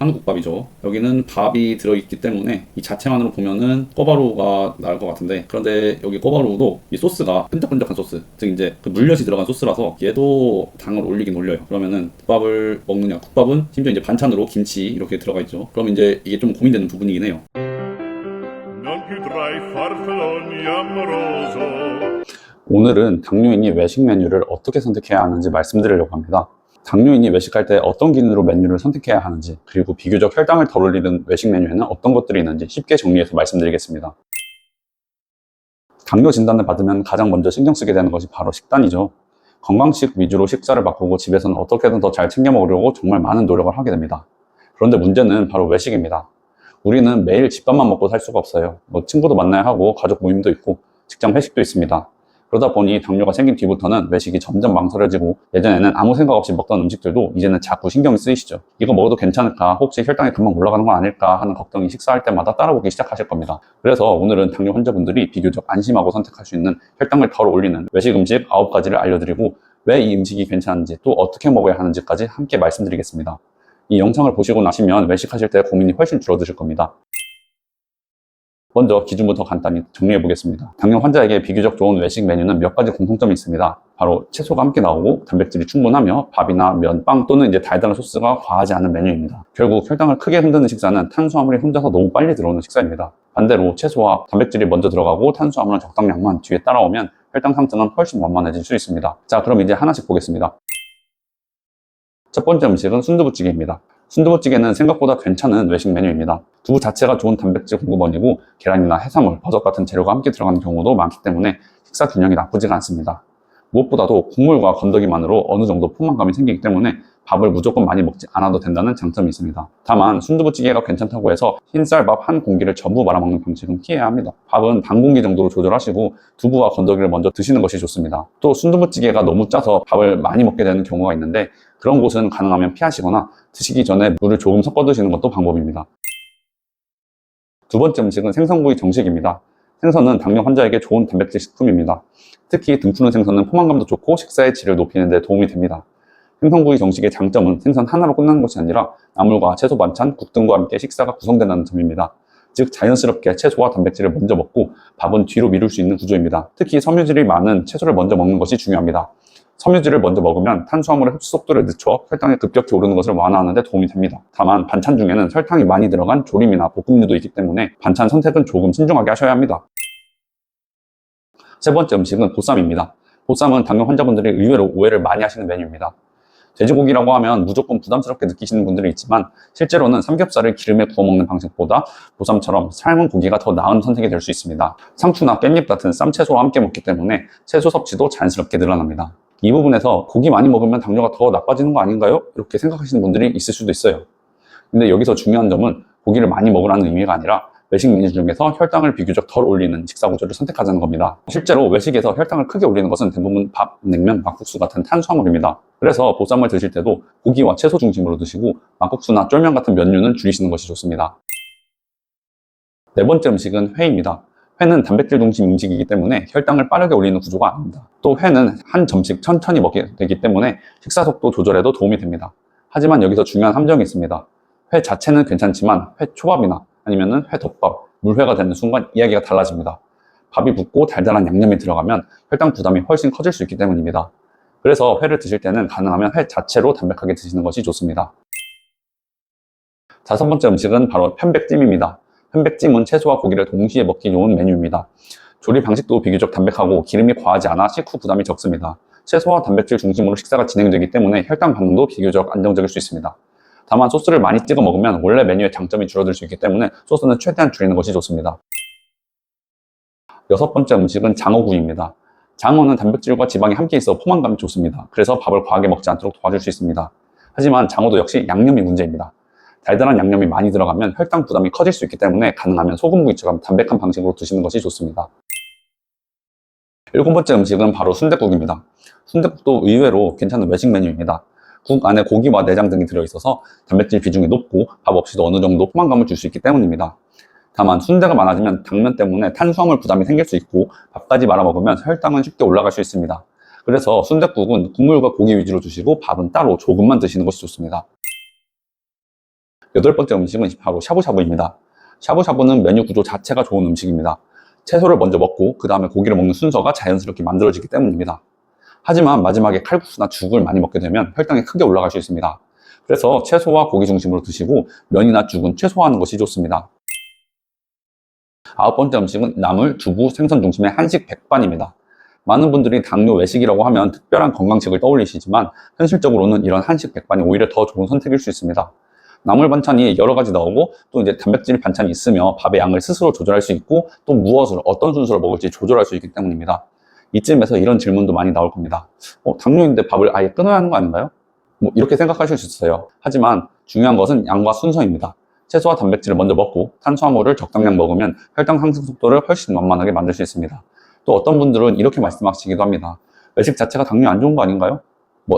한국밥이죠. 여기는 밥이 들어있기 때문에 이 자체만으로 보면은 꼬바로우가 나을 것 같은데, 그런데 여기 꼬바로우도 이 소스가 끈적끈적한 소스, 즉 이제 그 물엿이 들어간 소스라서 얘도 당을 올리긴 올려요. 그러면은 국밥을 먹느냐, 국밥은 심지어 이제 반찬으로 김치 이렇게 들어가 있죠. 그럼 이제 이게 좀 고민되는 부분이긴 해요. 오늘은 당뇨인이 외식 메뉴를 어떻게 선택해야 하는지 말씀드리려고 합니다. 당뇨인이 외식할 때 어떤 기준으로 메뉴를 선택해야 하는지, 그리고 비교적 혈당을 덜 올리는 외식 메뉴에는 어떤 것들이 있는지 쉽게 정리해서 말씀드리겠습니다. 당뇨 진단을 받으면 가장 먼저 신경 쓰게 되는 것이 바로 식단이죠. 건강식 위주로 식사를 바꾸고 집에서는 어떻게든 더 잘 챙겨 먹으려고 정말 많은 노력을 하게 됩니다. 그런데 문제는 바로 외식입니다. 우리는 매일 집밥만 먹고 살 수가 없어요. 친구도 만나야 하고 가족 모임도 있고 직장 회식도 있습니다. 그러다 보니 당뇨가 생긴 뒤부터는 외식이 점점 망설여지고, 예전에는 아무 생각 없이 먹던 음식들도 이제는 자꾸 신경이 쓰이시죠. 이거 먹어도 괜찮을까? 혹시 혈당이 금방 올라가는 거 아닐까? 하는 걱정이 식사할 때마다 따라오기 시작하실 겁니다. 그래서 오늘은 당뇨 환자분들이 비교적 안심하고 선택할 수 있는 혈당을 덜 올리는 외식 음식 9가지를 알려드리고, 왜 이 음식이 괜찮은지, 또 어떻게 먹어야 하는지까지 함께 말씀드리겠습니다. 이 영상을 보시고 나시면 외식하실 때 고민이 훨씬 줄어드실 겁니다. 먼저 기준부터 간단히 정리해 보겠습니다. 당뇨 환자에게 비교적 좋은 외식 메뉴는 몇 가지 공통점이 있습니다. 바로 채소가 함께 나오고 단백질이 충분하며 밥이나 면, 빵 또는 이제 달달한 소스가 과하지 않은 메뉴입니다. 결국 혈당을 크게 흔드는 식사는 탄수화물이 혼자서 너무 빨리 들어오는 식사입니다. 반대로 채소와 단백질이 먼저 들어가고 탄수화물은 적당량만 뒤에 따라오면 혈당 상승은 훨씬 완만해질 수 있습니다. 자, 그럼 이제 하나씩 보겠습니다. 첫 번째 음식은 순두부찌개입니다. 순두부찌개는 생각보다 괜찮은 외식 메뉴입니다. 두부 자체가 좋은 단백질 공급원이고, 계란이나 해산물, 버섯 같은 재료가 함께 들어가는 경우도 많기 때문에 식사 균형이 나쁘지가 않습니다. 무엇보다도 국물과 건더기만으로 어느 정도 포만감이 생기기 때문에 밥을 무조건 많이 먹지 않아도 된다는 장점이 있습니다. 다만 순두부찌개가 괜찮다고 해서 흰쌀밥 한 공기를 전부 말아먹는 방식은 피해야 합니다. 밥은 반 공기 정도로 조절하시고 두부와 건더기를 먼저 드시는 것이 좋습니다. 또 순두부찌개가 너무 짜서 밥을 많이 먹게 되는 경우가 있는데, 그런 곳은 가능하면 피하시거나 드시기 전에 물을 조금 섞어 드시는 것도 방법입니다. 두 번째 음식은 생선구이 정식입니다. 생선은 당뇨 환자에게 좋은 단백질 식품입니다. 특히 등푸른 생선은 포만감도 좋고 식사의 질을 높이는 데 도움이 됩니다. 생선구이 정식의 장점은 생선 하나로 끝나는 것이 아니라 나물과 채소 반찬, 국 등과 함께 식사가 구성된다는 점입니다. 즉 자연스럽게 채소와 단백질을 먼저 먹고 밥은 뒤로 미룰 수 있는 구조입니다. 특히 섬유질이 많은 채소를 먼저 먹는 것이 중요합니다. 섬유질을 먼저 먹으면 탄수화물의 흡수 속도를 늦춰 혈당이 급격히 오르는 것을 완화하는 데 도움이 됩니다. 다만 반찬 중에는 설탕이 많이 들어간 조림이나 볶음류도 있기 때문에 반찬 선택은 조금 신중하게 하셔야 합니다. 세 번째 음식은 보쌈입니다. 보쌈은 당뇨 환자분들이 의외로 오해를 많이 하시는 메뉴입니다. 돼지고기라고 하면 무조건 부담스럽게 느끼시는 분들이 있지만, 실제로는 삼겹살을 기름에 구워 먹는 방식보다 보쌈처럼 삶은 고기가 더 나은 선택이 될 수 있습니다. 상추나 깻잎 같은 쌈채소와 함께 먹기 때문에 채소 섭취도 자연스럽게 늘어납니다. 이 부분에서 고기 많이 먹으면 당뇨가 더 나빠지는 거 아닌가요? 이렇게 생각하시는 분들이 있을 수도 있어요. 근데 여기서 중요한 점은 고기를 많이 먹으라는 의미가 아니라 외식 메뉴 중에서 혈당을 비교적 덜 올리는 식사 구조를 선택하자는 겁니다. 실제로 외식에서 혈당을 크게 올리는 것은 대부분 밥, 냉면, 막국수 같은 탄수화물입니다. 그래서 보쌈을 드실 때도 고기와 채소 중심으로 드시고 막국수나 쫄면 같은 면류는 줄이시는 것이 좋습니다. 네 번째 음식은 회입니다. 회는 단백질 중심 음식이기 때문에 혈당을 빠르게 올리는 구조가 아닙니다. 또 회는 한 점씩 천천히 먹게 되기 때문에 식사 속도 조절에도 도움이 됩니다. 하지만 여기서 중요한 함정이 있습니다. 회 자체는 괜찮지만 회 초밥이나 아니면 회덮밥, 물회가 되는 순간 이야기가 달라집니다. 밥이 붓고 달달한 양념이 들어가면 혈당 부담이 훨씬 커질 수 있기 때문입니다. 그래서 회를 드실 때는 가능하면 회 자체로 담백하게 드시는 것이 좋습니다. 다섯 번째 음식은 바로 편백찜입니다. 편백찜은 채소와 고기를 동시에 먹기 좋은 메뉴입니다. 조리 방식도 비교적 담백하고 기름이 과하지 않아 식후 부담이 적습니다. 채소와 단백질 중심으로 식사가 진행되기 때문에 혈당 반응도 비교적 안정적일 수 있습니다. 다만 소스를 많이 찍어 먹으면 원래 메뉴의 장점이 줄어들 수 있기 때문에 소스는 최대한 줄이는 것이 좋습니다. 여섯 번째 음식은 장어구이입니다. 장어는 단백질과 지방이 함께 있어 포만감이 좋습니다. 그래서 밥을 과하게 먹지 않도록 도와줄 수 있습니다. 하지만 장어도 역시 양념이 문제입니다. 달달한 양념이 많이 들어가면 혈당 부담이 커질 수 있기 때문에 가능하면 소금구이처럼 담백한 방식으로 드시는 것이 좋습니다. 일곱 번째 음식은 바로 순댓국입니다. 순댓국도 의외로 괜찮은 외식 메뉴입니다. 국 안에 고기와 내장 등이 들어있어서 단백질 비중이 높고 밥 없이도 어느 정도 포만감을 줄 수 있기 때문입니다. 다만 순대가 많아지면 당면 때문에 탄수화물 부담이 생길 수 있고 밥까지 말아 먹으면 혈당은 쉽게 올라갈 수 있습니다. 그래서 순댓국은 국물과 고기 위주로 드시고 밥은 따로 조금만 드시는 것이 좋습니다. 8번째 음식은 바로 샤브샤브입니다. 샤브샤브는 메뉴 구조 자체가 좋은 음식입니다. 채소를 먼저 먹고 그 다음에 고기를 먹는 순서가 자연스럽게 만들어지기 때문입니다. 하지만 마지막에 칼국수나 죽을 많이 먹게 되면 혈당이 크게 올라갈 수 있습니다. 그래서 채소와 고기 중심으로 드시고 면이나 죽은 최소화하는 것이 좋습니다. 9번째 음식은 나물, 두부, 생선 중심의 한식 백반입니다. 많은 분들이 당뇨 외식이라고 하면 특별한 건강식을 떠올리시지만 현실적으로는 이런 한식 백반이 오히려 더 좋은 선택일 수 있습니다. 나물 반찬이 여러 가지 나오고 또 이제 단백질 반찬이 있으며 밥의 양을 스스로 조절할 수 있고 또 무엇을 어떤 순서로 먹을지 조절할 수 있기 때문입니다. 이쯤에서 이런 질문도 많이 나올 겁니다. 당뇨인데 밥을 아예 끊어야 하는 거 아닌가요? 이렇게 생각하실 수 있어요. 하지만 중요한 것은 양과 순서입니다. 채소와 단백질을 먼저 먹고 탄수화물을 적당량 먹으면 혈당 상승 속도를 훨씬 완만하게 만들 수 있습니다. 또 어떤 분들은 이렇게 말씀하시기도 합니다. 외식 자체가 당뇨 안 좋은 거 아닌가요?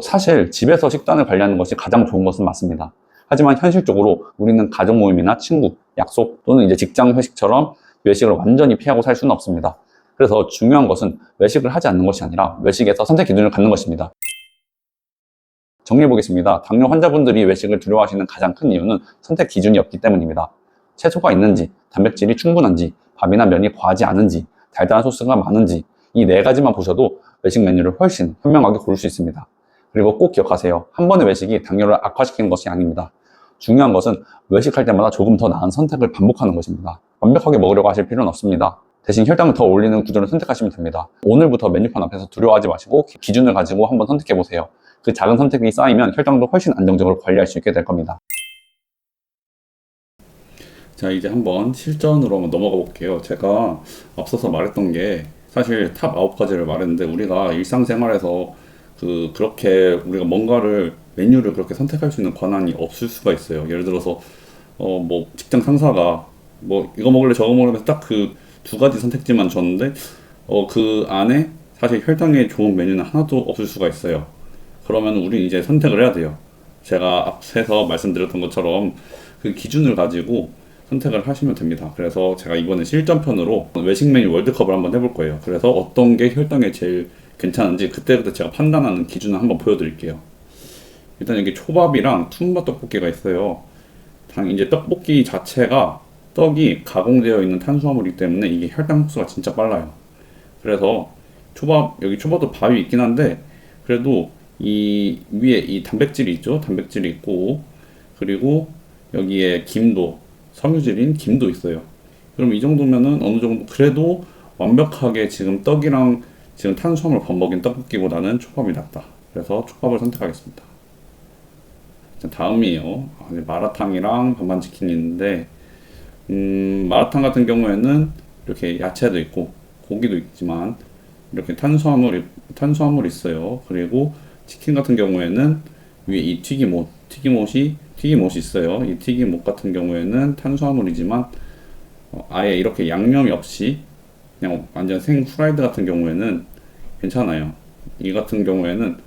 사실 집에서 식단을 관리하는 것이 가장 좋은 것은 맞습니다. 하지만 현실적으로 우리는 가족 모임이나 친구, 약속 또는 이제 직장 회식처럼 외식을 완전히 피하고 살 수는 없습니다. 그래서 중요한 것은 외식을 하지 않는 것이 아니라 외식에서 선택 기준을 갖는 것입니다. 정리해 보겠습니다. 당뇨 환자분들이 외식을 두려워하시는 가장 큰 이유는 선택 기준이 없기 때문입니다. 채소가 있는지, 단백질이 충분한지, 밥이나 면이 과하지 않은지, 달달한 소스가 많은지 이 4가지만 보셔도 외식 메뉴를 훨씬 현명하게 고를 수 있습니다. 그리고 꼭 기억하세요. 한 번의 외식이 당뇨를 악화시키는 것이 아닙니다. 중요한 것은 외식할 때마다 조금 더 나은 선택을 반복하는 것입니다. 완벽하게 먹으려고 하실 필요는 없습니다. 대신 혈당을 더 올리는 구조를 선택하시면 됩니다. 오늘부터 메뉴판 앞에서 두려워하지 마시고 기준을 가지고 한번 선택해 보세요. 그 작은 선택이 쌓이면 혈당도 훨씬 안정적으로 관리할 수 있게 될 겁니다. 자, 이제 한번 실전으로 한번 넘어가 볼게요. 제가 앞서서 말했던 게 사실 탑 9가지를 말했는데 우리가 일상생활에서 그렇게 우리가 뭔가를 메뉴를 그렇게 선택할 수 있는 권한이 없을 수가 있어요. 예를 들어서 직장 상사가 이거 먹을래 저거 먹으면서 딱 그 2가지 선택지만 줬는데 그 안에 사실 혈당에 좋은 메뉴는 하나도 없을 수가 있어요. 그러면 우리 이제 선택을 해야 돼요. 제가 앞에서 말씀드렸던 것처럼 그 기준을 가지고 선택을 하시면 됩니다. 그래서 제가 이번에 실전편으로 외식 메뉴 월드컵을 한번 해볼 거예요. 그래서 어떤 게 혈당에 제일 괜찮은지 그때그때 제가 판단하는 기준을 한번 보여드릴게요. 일단 여기 초밥이랑 툰바 떡볶이가 있어요. 이제 떡볶이 자체가 떡이 가공되어 있는 탄수화물이기 때문에 이게 혈당 흡수가 진짜 빨라요. 그래서 여기 초밥도 밥이 있긴 한데 그래도 이 위에 이 단백질이 있죠. 단백질이 있고 그리고 여기에 섬유질인 김도 있어요. 그럼 이 정도면은 어느 정도 그래도 완벽하게 지금 떡이랑 지금 탄수화물 범벅인 떡볶이보다는 초밥이 낫다. 그래서 초밥을 선택하겠습니다. 다음이에요. 마라탕이랑 반반치킨이 있는데 마라탕 같은 경우에는 이렇게 야채도 있고 고기도 있지만 이렇게 탄수화물이 있어요. 그리고 치킨 같은 경우에는 위에 이 튀김옷이 있어요. 이 튀김옷 같은 경우에는 탄수화물이지만 아예 이렇게 양념이 없이 그냥 완전 생 후라이드 같은 경우에는 괜찮아요. 이 같은 경우에는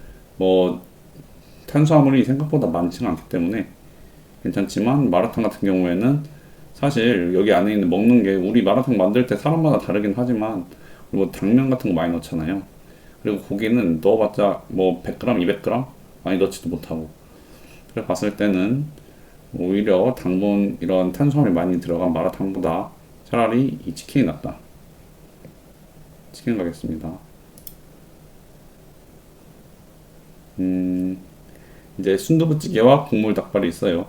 탄수화물이 생각보다 많지는 않기 때문에 괜찮지만 마라탕 같은 경우에는 사실 여기 안에 있는 먹는 게 우리 마라탕 만들 때 사람마다 다르긴 하지만 당면 같은 거 많이 넣잖아요. 그리고 고기는 넣어봤자 100g, 200g 많이 넣지도 못하고 그래서 봤을 때는 오히려 당분 이런 탄수화물이 많이 들어간 마라탕보다 차라리 이 치킨이 낫다. 치킨 가겠습니다. 이제 순두부찌개와 국물 닭발이 있어요.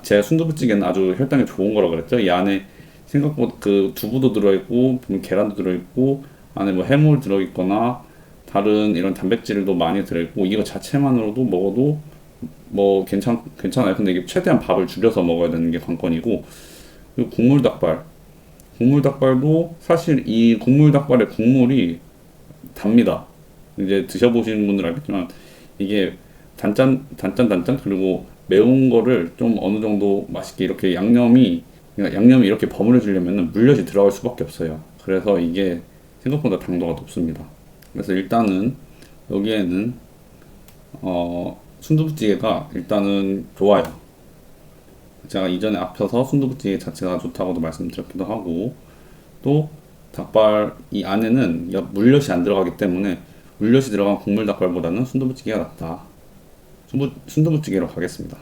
제가 순두부찌개는 아주 혈당에 좋은 거라고 그랬죠. 이 안에 생각보다 그 두부도 들어있고 계란도 들어있고 안에 해물 들어있거나 다른 이런 단백질도 많이 들어있고 이거 자체만으로도 먹어도 괜찮아요. 근데 이게 최대한 밥을 줄여서 먹어야 되는 게 관건이고 그리고 국물닭발도 사실 이 국물닭발의 국물이 답니다. 이제 드셔보시는 분들 알겠지만 이게 단짠 그리고 매운 거를 좀 어느 정도 맛있게 이렇게 양념이 이렇게 버무려지려면 물엿이 들어갈 수밖에 없어요. 그래서 이게 생각보다 당도가 높습니다. 그래서 일단은 여기에는 순두부찌개가 일단은 좋아요. 제가 이전에 앞서서 순두부찌개 자체가 좋다고도 말씀드렸기도 하고 또 닭발 이 안에는 물엿이 안 들어가기 때문에 물엿이 들어간 국물 닭발보다는 순두부찌개가 낫다. 순두부찌개로 가겠습니다.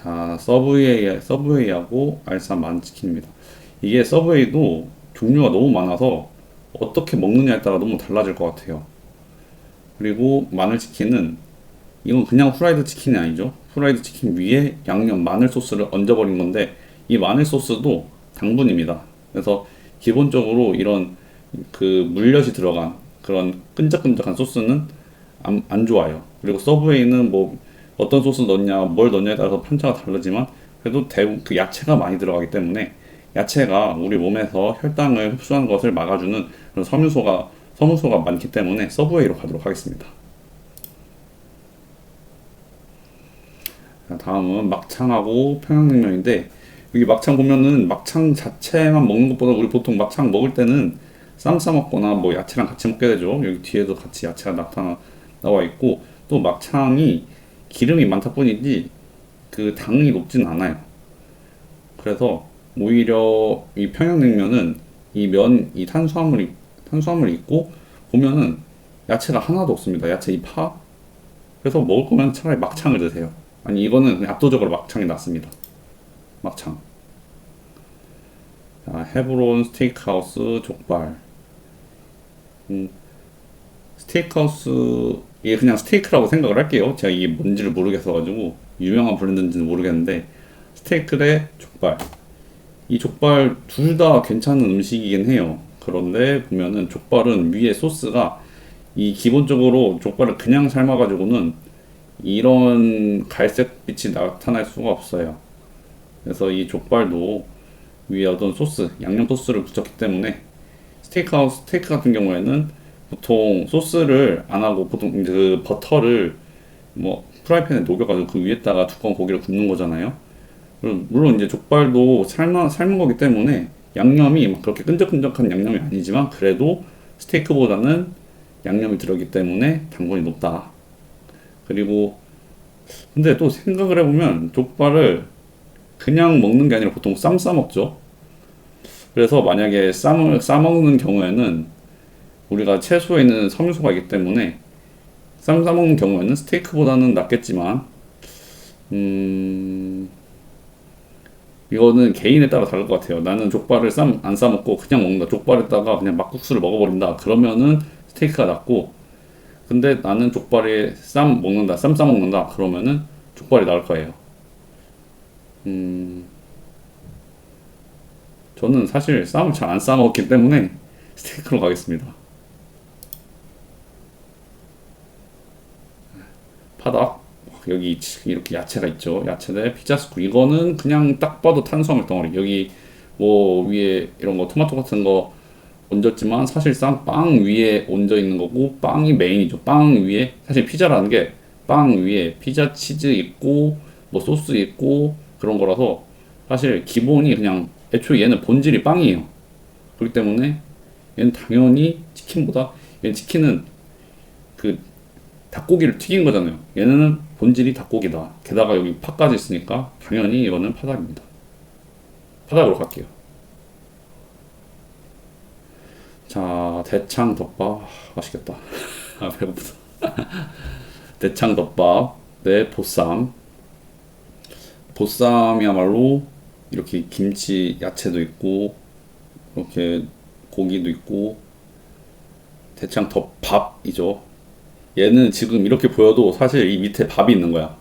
자, 서브웨이하고 알싸 만치킨입니다. 이게 서브웨이도 종류가 너무 많아서 어떻게 먹느냐에 따라 너무 달라질 것 같아요. 그리고 마늘치킨은 이건 그냥 후라이드 치킨이 아니죠. 후라이드 치킨 위에 양념 마늘 소스를 얹어버린 건데 이 마늘 소스도 당분입니다. 그래서 기본적으로 이런 그 물엿이 들어간 그런 끈적끈적한 소스는 안 좋아요. 그리고 서브웨이는 뭐 어떤 소스 넣냐, 뭘 넣냐에 따라서 편차가 다르지만 그래도 대부분 그 야채가 많이 들어가기 때문에 야채가 우리 몸에서 혈당을 흡수하는 것을 막아주는 그런 섬유소가 많기 때문에 서브웨이로 가도록 하겠습니다. 자, 다음은 막창하고 평양냉면인데 여기 막창 보면은 막창 자체만 먹는 것보다 우리 보통 막창 먹을 때는 쌈 싸 먹거나 뭐 야채랑 같이 먹게 되죠. 여기 뒤에도 같이 야채가 나와 있고 또 막창이 기름이 많다 뿐이지 그 당이 높진 않아요. 그래서 오히려 이 평양냉면은 이 탄수화물이 있고 보면은 야채가 하나도 없습니다. 야채 이 파. 그래서 먹을 거면 차라리 막창을 드세요. 아니 이거는 그냥 압도적으로 막창이 낫습니다. 막창. 자, 헤브론 스테이크하우스 족발. 스테이크하우스 이게 그냥 스테이크라고 생각을 할게요. 제가 이게 뭔지를 모르겠어가지고 유명한 브랜드인지는 모르겠는데 스테이크 대 족발. 이 족발 둘 다 괜찮은 음식이긴 해요. 그런데 보면은 족발은 위에 소스가 이 기본적으로 족발을 그냥 삶아가지고는 이런 갈색빛이 나타날 수가 없어요. 그래서 이 족발도 위에 어떤 소스, 양념 소스를 붙였기 때문에 스테이크 같은 경우에는 보통 소스를 안 하고 보통 그 버터를 뭐 프라이팬에 녹여가지고 그 위에다가 두꺼운 고기를 굽는 거잖아요. 물론 이제 족발도 삶은 거기 때문에 양념이 막 그렇게 끈적끈적한 양념이 아니지만 그래도 스테이크보다는 양념이 들어있기 때문에 당분이 높다. 그리고 근데 또 생각을 해보면 족발을 그냥 먹는 게 아니라 보통 쌈 싸 먹죠. 그래서 만약에 쌈을 싸 먹는 경우에는 우리가 채소에 있는 섬유소가 있기 때문에 쌈 싸 먹는 경우에는 스테이크보다는 낫겠지만 이거는 개인에 따라 다를 것 같아요. 나는 족발을 안 싸 먹고 그냥 먹는다. 족발에다가 그냥 막국수를 먹어버린다. 그러면은 스테이크가 낫고 근데 나는 족발에 쌈 싸 먹는다. 그러면은 족발이 나을 거예요. 저는 사실 쌈을 잘 안 싸 먹기 때문에 스테이크로 가겠습니다. 파닭 여기 이렇게 야채가 있죠. 야채 대 피자스쿨 이거는 그냥 딱 봐도 탄수화물 덩어리. 여기 뭐 위에 이런 거 토마토 같은 거 얹었지만 사실상 빵 위에 얹어 있는 거고 빵이 메인이죠. 빵 위에 사실 피자라는 게 빵 위에 피자 치즈 있고 뭐 소스 있고 그런 거라서 사실 기본이 그냥 애초에 얘는 본질이 빵이에요. 그렇기 때문에 얘는 당연히 얘는 치킨은 그 닭고기를 튀긴 거잖아요. 얘는 본질이 닭고기다. 게다가 여기 파까지 있으니까 당연히 이거는 파닭입니다. 파닭으로 갈게요. 자, 대창 덮밥 맛있겠다. 아, 배고프다. 대창 덮밥 네 보쌈. 보쌈이야말로 이렇게 김치 야채도 있고 이렇게 고기도 있고 대창 덮밥이죠. 얘는 지금 이렇게 보여도 사실 이 밑에 밥이 있는 거야.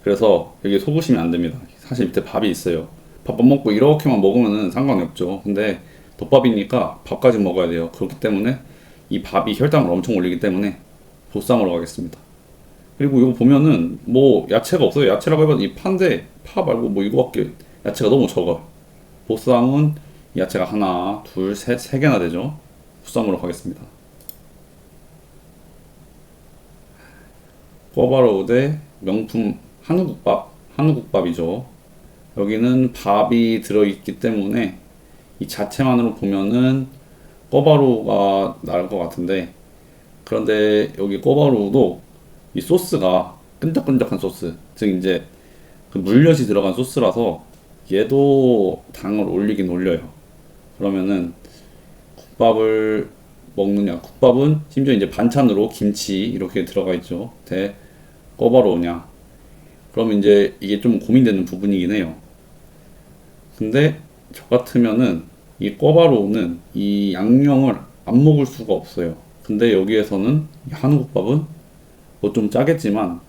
그래서 여기 속으시면 안 됩니다. 사실 밑에 밥이 있어요. 밥만 먹고 이렇게만 먹으면 상관이 없죠. 근데 덮밥이니까 밥까지 먹어야 돼요. 그렇기 때문에 이 밥이 혈당을 엄청 올리기 때문에 보쌈으로 가겠습니다. 그리고 이거 보면은 뭐 야채가 없어요. 야채라고 해봐도 이 파인데 파 말고 뭐 이거밖에 야채가 너무 적어. 보쌈은 야채가 하나, 둘, 세 개나 되죠. 보쌈으로 가겠습니다. 꿔바로우 대 명품 한우국밥이죠. 여기는 밥이 들어있기 때문에 이 자체만으로 보면은 꿔바로우가 나을 것 같은데 그런데 여기 꿔바로우도 이 소스가 끈적끈적한 소스 즉 이제 그 물엿이 들어간 소스라서 얘도 당을 올리긴 올려요. 그러면은 국밥을 먹느냐 국밥은 심지어 이제 반찬으로 김치 이렇게 들어가 있죠. 대 꿔바로우냐 그럼 이제 이게 좀 고민되는 부분이긴 해요. 근데 저 같으면은 이 꿔바로우는 이 양념을 안 먹을 수가 없어요. 근데 여기에서는 이 한우국밥은 뭐 좀 짜겠지만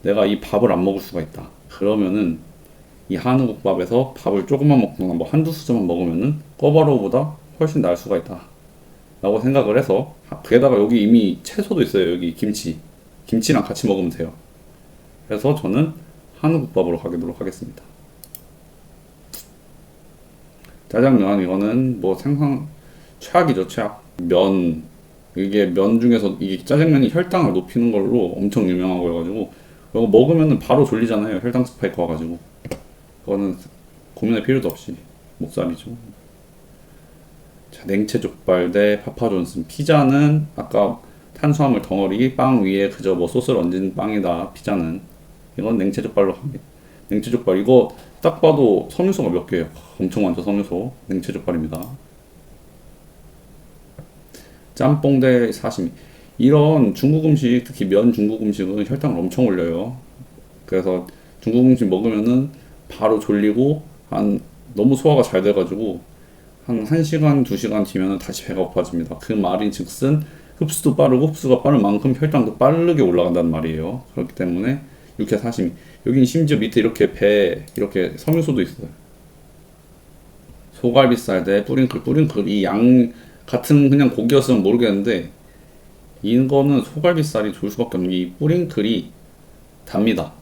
내가 이 밥을 안 먹을 수가 있다. 그러면은 이 한우국밥에서 밥을 조금만 먹거나 뭐 한두 수저만 먹으면은 꿔바로우보다 훨씬 나을 수가 있다. 라고 생각을 해서 게다가 여기 이미 채소도 있어요. 여기 김치랑 같이 먹으면 돼요. 그래서 저는 한우국밥으로 가도록 하겠습니다. 짜장면 이거는 뭐 생선 최악이죠. 최악. 이게 면 중에서 이게 짜장면이 혈당을 높이는 걸로 엄청 유명하고 해가지고 이거 먹으면 바로 졸리잖아요. 혈당 스파이크 와가지고 그거는 고민할 필요도 없이 목살이죠. 자, 냉채 족발 대 파파존슨. 피자는 아까 탄수화물 덩어리 빵 위에 그저 뭐 소스를 얹은 빵이다. 피자는 이건 냉채 족발로 갑니다. 냉채 족발 이거 딱 봐도 섬유소가 몇 개예요. 엄청 많죠. 섬유소. 냉채 족발입니다. 짬뽕 대 사시미. 이런 중국 음식, 특히 면 중국 음식은 혈당을 엄청 올려요. 그래서 중국 음식 먹으면은 바로 졸리고 너무 소화가 잘 돼가지고 한 1시간, 2시간 뒤면은 다시 배가 고파집니다. 그 말인 즉슨 흡수도 빠르고 흡수가 빠른 만큼 혈당도 빠르게 올라간다는 말이에요. 그렇기 때문에 육회 사시미. 여긴 심지어 밑에 이렇게 섬유소도 있어요. 소갈비살 대 뿌링클 이 양 같은 그냥 고기였으면 모르겠는데 이거는 소갈비살이 좋을 수밖에 없는 게 이 뿌링클이 답니다.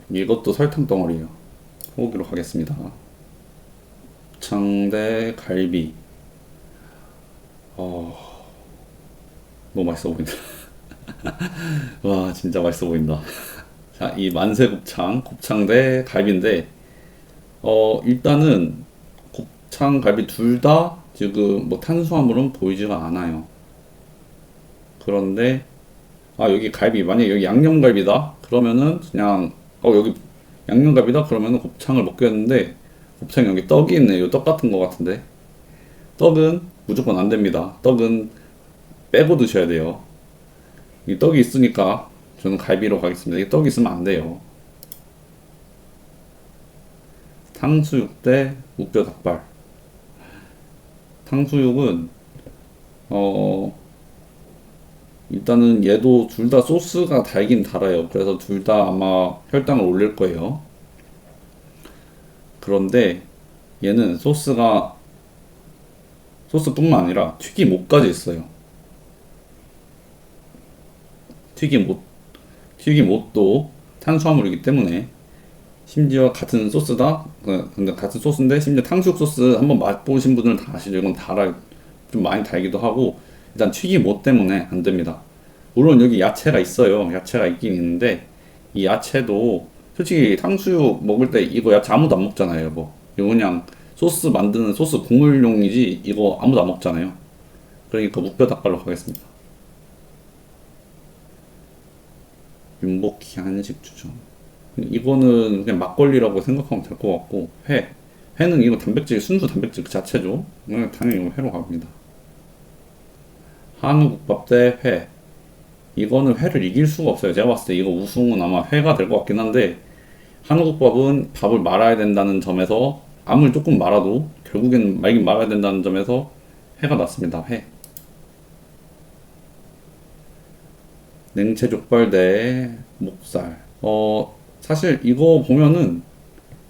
이것도 설탕 덩어리예요. 소고기로 가겠습니다. 곱창 대 갈비. 너무 맛있어 보인다. 와, 진짜 맛있어 보인다. 자, 이 만세 곱창 대 갈비인데, 일단은 곱창, 갈비 둘 다 지금 뭐 탄수화물은 보이지가 않아요. 그런데, 여기 갈비, 만약에 여기 양념갈비다? 그러면은 그냥, 여기 양념갈비다? 그러면은 곱창을 먹겠는데, 곱창 여기 떡이 있네. 요 떡 같은 거 같은데. 떡은 무조건 안 됩니다. 떡은 빼고 드셔야 돼요. 이 떡이 있으니까 저는 갈비로 가겠습니다. 이 떡이 있으면 안 돼요. 탕수육 대 우뼈 닭발. 탕수육은 일단은 얘도 둘 다 소스가 달긴 달아요. 그래서 둘 다 아마 혈당을 올릴 거예요. 그런데 얘는 소스뿐만 아니라 튀김옷까지 있어요. 튀김옷도 탄수화물이기 때문에 심지어 같은 소스다. 근데 같은 소스인데 심지어 탕수육 소스 한번 맛보신 분들은 다 아시죠. 이건 좀 많이 달기도 하고 일단 튀김옷 때문에 안 됩니다. 물론 여기 야채가 있어요. 야채가 있긴 있는데 이 야채도 솔직히 탕수육 먹을 때 이거 야채 아무도 안 먹잖아요. 이거 그냥 소스 만드는 소스 국물용이지 이거 아무도 안 먹잖아요. 그러니까 무뼈 닭발로 가겠습니다. 윤복희 한식 추천. 이거는 그냥 막걸리라고 생각하면 될 것 같고 회는 이거 순수 단백질 그 자체죠. 당연히 이거 회로 갑니다. 한우국밥 대 회. 이거는 회를 이길 수가 없어요. 제가 봤을 때 이거 우승은 아마 회가 될 것 같긴 한데 한우국밥은 밥을 말아야 된다는 점에서 암을 조금 말아도 결국엔 말긴 말아야 된다는 점에서 회가 낫습니다. 회. 냉채족발 대 목살. 사실 이거 보면은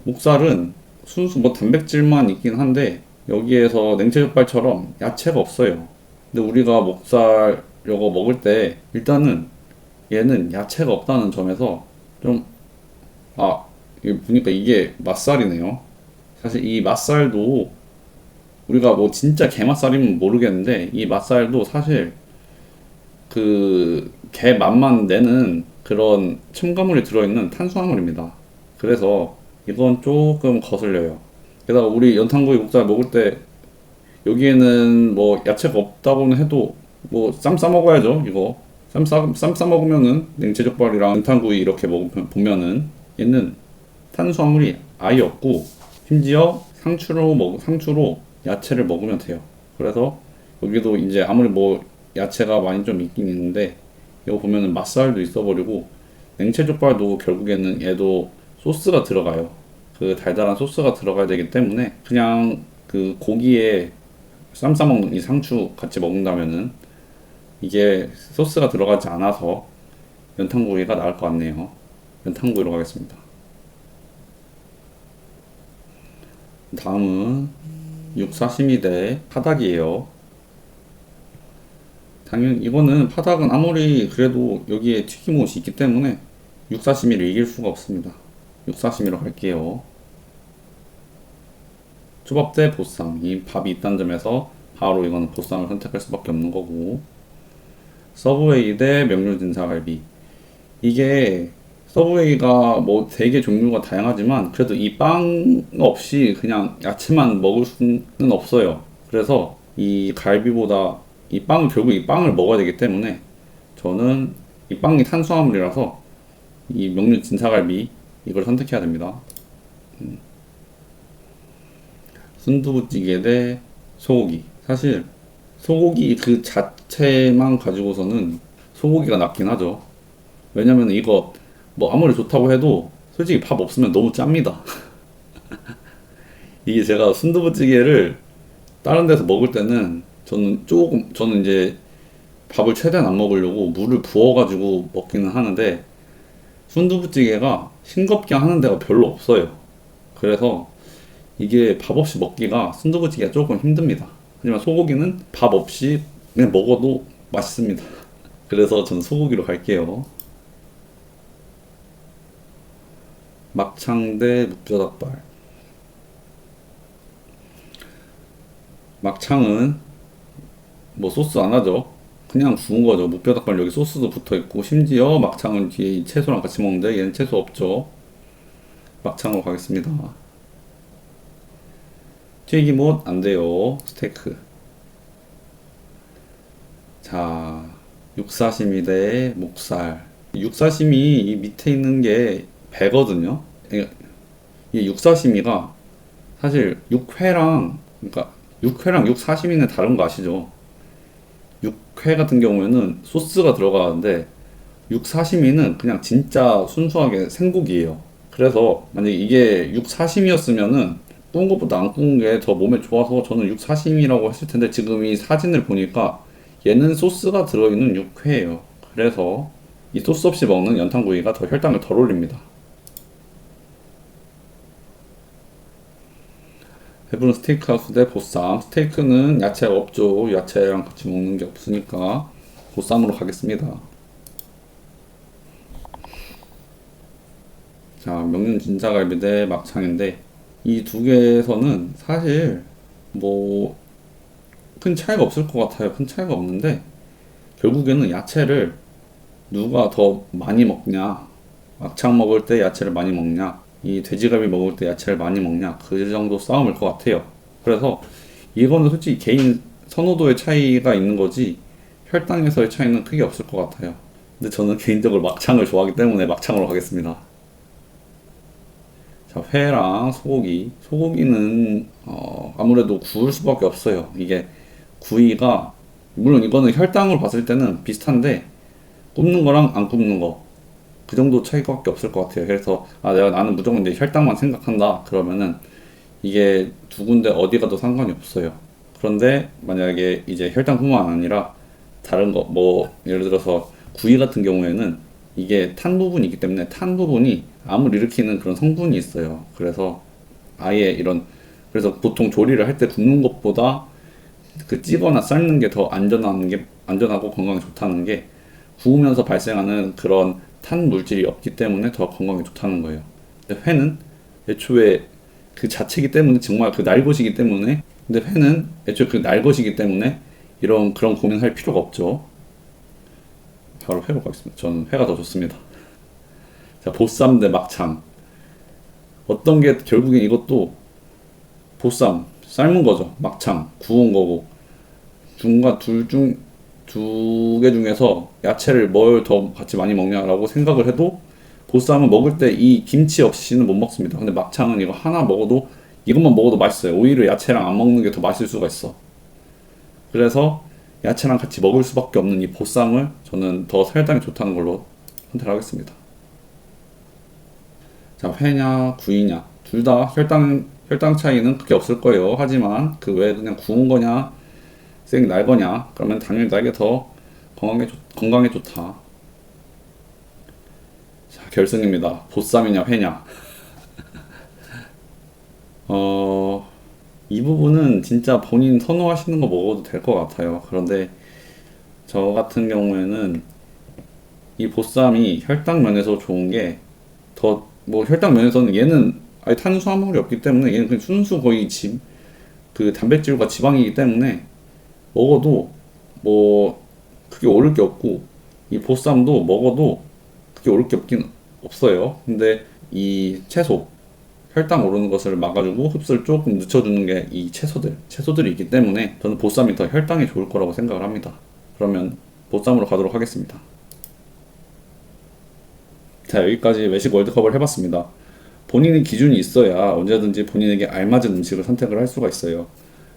목살은 순수 뭐 단백질만 있긴 한데 여기에서 냉채족발처럼 야채가 없어요. 근데 우리가 목살 이거 먹을 때 일단은 얘는 야채가 없다는 점에서 좀 이거 보니까 이게 맛살이네요. 사실 이 맛살도 우리가 뭐 진짜 게맛살이면 모르겠는데 이 맛살도 사실 그 게 맛만 내는 그런 첨가물이 들어있는 탄수화물입니다. 그래서 이건 조금 거슬려요. 게다가 우리 연탄구이 목살 먹을 때 여기에는 뭐 야채가 없다고는 해도 뭐 쌈 싸 먹어야죠. 이거 쌈 싸 먹으면은 냉채족발이랑 연탄구이 이렇게 보면은 얘는 탄수화물이 아예 없고 심지어 상추로 야채를 먹으면 돼요. 그래서 여기도 이제 아무리 뭐 야채가 많이 좀 있긴 있는데 이거 보면은 맛살도 있어버리고 냉채 족발도 결국에는 얘도 소스가 들어가요. 그 달달한 소스가 들어가야 되기 때문에 그냥 그 고기에 쌈 싸먹는 이 상추 같이 먹는다면은 이게 소스가 들어가지 않아서 연탄구이가 나을 것 같네요. 연탄구이로 가겠습니다. 다음은 육사시미 대 파닭이에요. 당연히 이거는 파닭은 아무리 그래도 여기에 튀김옷이 있기 때문에 육사시미를 이길 수가 없습니다. 육사시미로 갈게요. 초밥 대 보쌈. 이 밥이 있다는 점에서 바로 이거는 보쌈을 선택할 수밖에 없는 거고. 서브웨이 대 명륜진사갈비. 이게 서브웨이가 뭐 되게 종류가 다양하지만 그래도 이 빵 없이 그냥 야채만 먹을 수는 없어요. 그래서 이 갈비보다 이 빵을 결국 이 빵을 먹어야 되기 때문에 저는 이 빵이 탄수화물이라서 이 명륜진사갈비 이걸 선택해야 됩니다. 순두부찌개 대 소고기. 사실 소고기 그 자체만 가지고서는 소고기가 낫긴 하죠. 왜냐면 이거 뭐 아무리 좋다고 해도 솔직히 밥 없으면 너무 짭니다. 이게 제가 순두부찌개를 다른 데서 먹을 때는 저는 이제 밥을 최대한 안 먹으려고 물을 부어가지고 먹기는 하는데 순두부찌개가 싱겁게 하는 데가 별로 없어요. 그래서 이게 밥 없이 먹기가 순두부찌개가 조금 힘듭니다. 하지만 소고기는 밥 없이 그냥 먹어도 맛있습니다. 그래서 저는 소고기로 갈게요. 막창 대 묵뼈닭발. 막창은 뭐 소스 안 하죠. 그냥 구운 거죠. 묵뼈닭발 여기 소스도 붙어 있고 심지어 막창은 뒤에 이 채소랑 같이 먹는데 얘는 채소 없죠. 막창으로 가겠습니다. 튀김옷 안 돼요. 스테이크. 자, 육사시미 대 목살. 육사시미 이 밑에 있는 게 배거든요. 이 육사시미가 사실 육회랑 육사시미는 다른 거 아시죠? 육회 같은 경우에는 소스가 들어가는데 육사시미는 그냥 진짜 순수하게 생고기예요. 그래서 만약에 이게 육사시미였으면은 구운 것보다 안 구운 게 더 몸에 좋아서 저는 육사시미라고 했을 텐데 지금 이 사진을 보니까 얘는 소스가 들어있는 육회예요. 그래서 이 소스 없이 먹는 연탄구이가 더 혈당을 덜 올립니다. 배부른 스테이크하우스 대 보쌈. 스테이크는 야채가 없죠. 야채랑 같이 먹는 게 없으니까 보쌈으로 가겠습니다. 자, 명륜 진사갈비 대 막창인데 이 두 개에서는 사실 뭐 큰 차이가 없을 것 같아요. 큰 차이가 없는데 결국에는 야채를 누가 더 많이 먹냐, 막창 먹을 때 야채를 많이 먹냐, 이 돼지갈비 먹을 때 야채를 많이 먹냐, 그 정도 싸움일 것 같아요. 그래서 이거는 솔직히 개인 선호도의 차이가 있는 거지 혈당에서의 차이는 크게 없을 것 같아요. 근데 저는 개인적으로 막창을 좋아하기 때문에 막창으로 가겠습니다. 자, 회랑 소고기. 소고기는 아무래도 구울 수밖에 없어요. 이게 구이가 물론 이거는 혈당으로 봤을 때는 비슷한데 굽는 거랑 안 굽는 거 그 정도 차이밖에 없을 것 같아요. 그래서 나는 무조건 이제 혈당만 생각한다 그러면은 이게 두 군데 어디 가도 상관이 없어요. 그런데 만약에 이제 혈당뿐만 아니라 다른 거 뭐 예를 들어서 구이 같은 경우에는 이게 탄 부분이 있기 때문에 탄 부분이 암을 일으키는 그런 성분이 있어요. 그래서 아예 그래서 보통 조리를 할 때 굽는 것보다 그 찌거나 삶는 게 더 안전하고 건강에 좋다는 게 구우면서 발생하는 그런 탄 물질이 없기 때문에 더 건강에 좋다는 거예요. 근데 회는 애초에 그 자체이기 때문에 정말 그 날 것이기 때문에 근데 회는 애초에 그 날 것이기 때문에 그런 고민할 필요가 없죠. 바로 회로 가겠습니다. 저는 회가 더 좋습니다. 자, 보쌈 대 막창. 어떤 게 결국엔 이것도 보쌈 삶은 거죠. 막창 구운 거고 두 개 중에서 야채를 뭘 더 같이 많이 먹냐라고 생각을 해도 보쌈은 먹을 때 이 김치 없이는 못 먹습니다. 근데 막창은 이거 하나 먹어도 이것만 먹어도 맛있어요. 오히려 야채랑 안 먹는 게 더 맛있을 수가 있어. 그래서 야채랑 같이 먹을 수밖에 없는 이 보쌈을 저는 더 혈당이 좋다는 걸로 선택하겠습니다. 자, 회냐, 구이냐. 둘 다 혈당 차이는 크게 없을 거예요. 하지만 그 외에 그냥 구운 거냐, 생 날 거냐. 그러면 당연히 날게 더 건강에 좋다. 자, 결승입니다. 보쌈이냐, 회냐. 이 부분은 진짜 본인 선호하시는 거 먹어도 될 것 같아요. 그런데 저 같은 경우에는 이 보쌈이 혈당 면에서 좋은 게 뭐 혈당 면에서는 얘는 아예 탄수화물이 없기 때문에 얘는 그냥 순수 거의 그 단백질과 지방이기 때문에 먹어도 뭐 크게 오를 게 없고 이 보쌈도 먹어도 크게 오를 게 없긴 없어요. 근데 이 채소 혈당 오르는 것을 막아주고 흡수를 조금 늦춰주는 게 이 채소들이 있기 때문에 저는 보쌈이 더 혈당에 좋을 거라고 생각을 합니다. 그러면 보쌈으로 가도록 하겠습니다. 자, 여기까지 외식 월드컵을 해봤습니다. 본인의 기준이 있어야 언제든지 본인에게 알맞은 음식을 선택을 할 수가 있어요.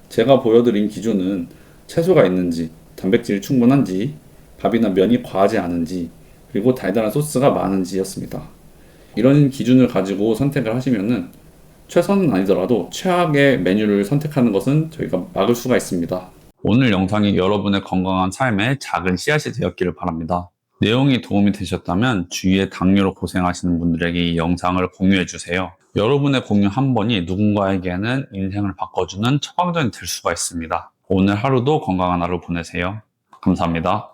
제가 보여드린 기준은 채소가 있는지, 단백질이 충분한지, 밥이나 면이 과하지 않은지, 그리고 달달한 소스가 많은지였습니다. 이런 기준을 가지고 선택을 하시면은 최선은 아니더라도 최악의 메뉴를 선택하는 것은 저희가 막을 수가 있습니다. 오늘 영상이 여러분의 건강한 삶에 작은 씨앗이 되었기를 바랍니다. 내용이 도움이 되셨다면 주위에 당뇨로 고생하시는 분들에게 이 영상을 공유해 주세요. 여러분의 공유 한 번이 누군가에게는 인생을 바꿔주는 처방전이 될 수가 있습니다. 오늘 하루도 건강한 하루 보내세요. 감사합니다.